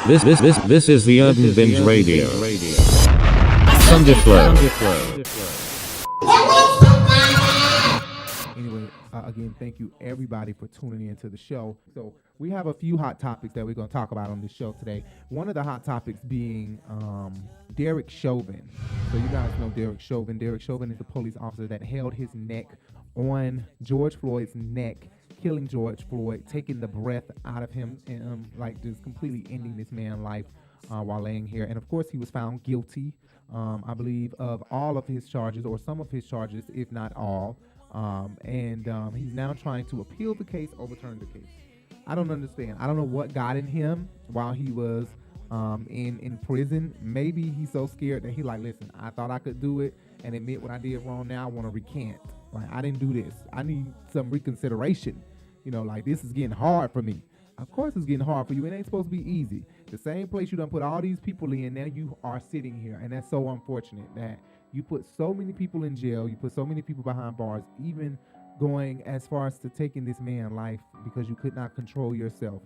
This is the Urban Binge Radio. Sunday Flow. Anyway, again, thank you everybody for tuning in to the show. So we have a few hot topics that we're going to talk about on this show today. One of the hot topics being Derek Chauvin. So you guys know Derek Chauvin. Derek Chauvin is the police officer that held his neck on George Floyd's neck, killing George Floyd, taking the breath out of him, and like just completely ending this man's life while laying here. And of course, he was found guilty, I believe, of all of his charges or some of his charges, if not all. And he's now trying to appeal the case, overturn the case. I don't understand. I don't know what got in him while he was in prison. Maybe he's so scared that he like, listen, I thought I could do it and admit what I did wrong. Now I want to recant. Like, I didn't do this. I need some reconsideration. You know, like, this is getting hard for me. Of course it's getting hard for you. It ain't supposed to be easy. The same place you done put all these people in, now you are sitting here. And that's so unfortunate that you put so many people in jail. You put so many people behind bars, even going as far as to taking this man's life because you could not control yourself.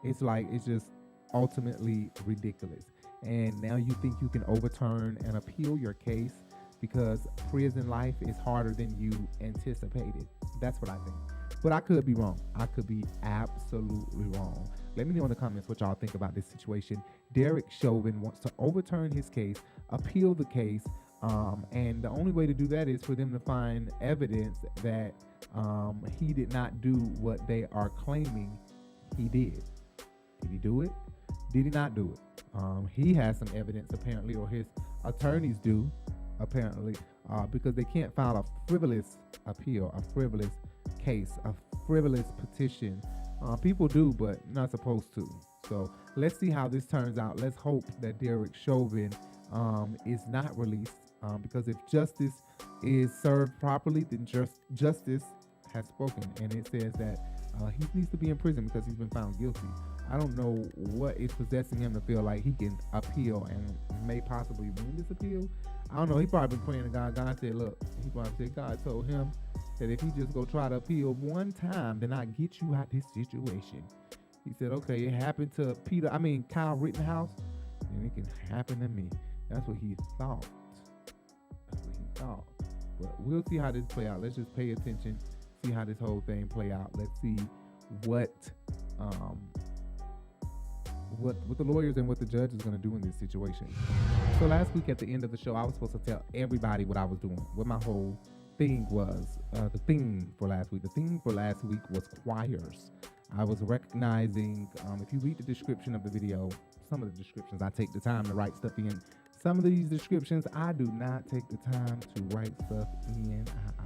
It's just ultimately ridiculous. And now you think you can overturn and appeal your case because prison life is harder than you anticipated. That's what I think. But I could be wrong. I could be absolutely wrong. Let me know in the comments what y'all think about this situation. Derek Chauvin wants to overturn his case, appeal the case, and the only way to do that is for them to find evidence that he did not do what they are claiming he did. Did he do it? Did he not do it? He has some evidence apparently, or his attorneys do apparently, because they can't file a frivolous appeal, a frivolous case, a frivolous petition. People do, but not supposed to. So let's see how this turns out. Let's hope that Derek Chauvin is not released, because if justice is served properly, then justice has spoken, and it says that he needs to be in prison because he's been found guilty. I don't know what is possessing him to feel like he can appeal and may possibly win this appeal. I don't know. He probably been praying to God. God said, look, he probably said God told him that if he just go try to appeal one time, then I get you out this situation. He said, okay, it happened to Kyle Rittenhouse, and it can happen to me. That's what he thought. But we'll see how this play out. Let's just pay attention, see how this whole thing play out. Let's see what the lawyers and what the judge is going to do in this situation. So last week at the end of the show, I was supposed to tell everybody what I was doing, what my whole thing was. The theme for last week was choirs. I was recognizing, if you read the description of the video, some of the descriptions, I take the time to write stuff in. Some of these descriptions, I do not take the time to write stuff in. I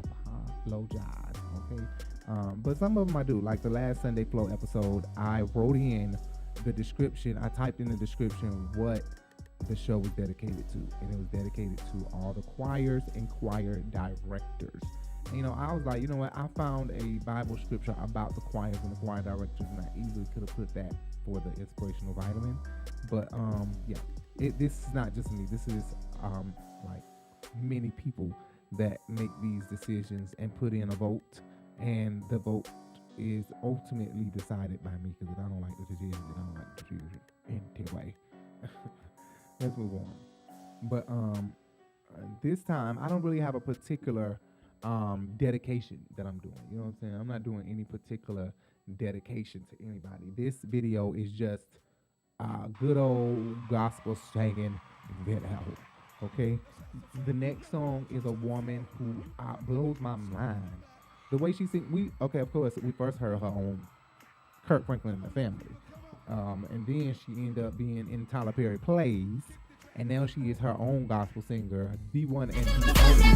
apologize, okay? But some of them I do. Like the last Sunday Flow episode, I wrote in the description. I typed in the description what the show was dedicated to, and it was dedicated to all the choirs and choir directors. And, I was like, you know what? I found a Bible scripture about the choirs and the choir directors, and I easily could have put that for the inspirational vitamin. But this is not just me. This is like many people that make these decisions and put in a vote, and the vote is ultimately decided by me because if I don't like the decision, then I don't like the decision anyway. Let's move on. But this time, I don't really have a particular dedication that I'm doing. You know what I'm saying? I'm not doing any particular dedication to anybody. This video is just good old gospel singing video. Okay? The next song is a woman who blows my mind. The way she sings, of course, we first heard her on Kirk Franklin and the Family. And then she ended up being in Tyler Perry Plays. And now she is her own gospel singer, the one and the only.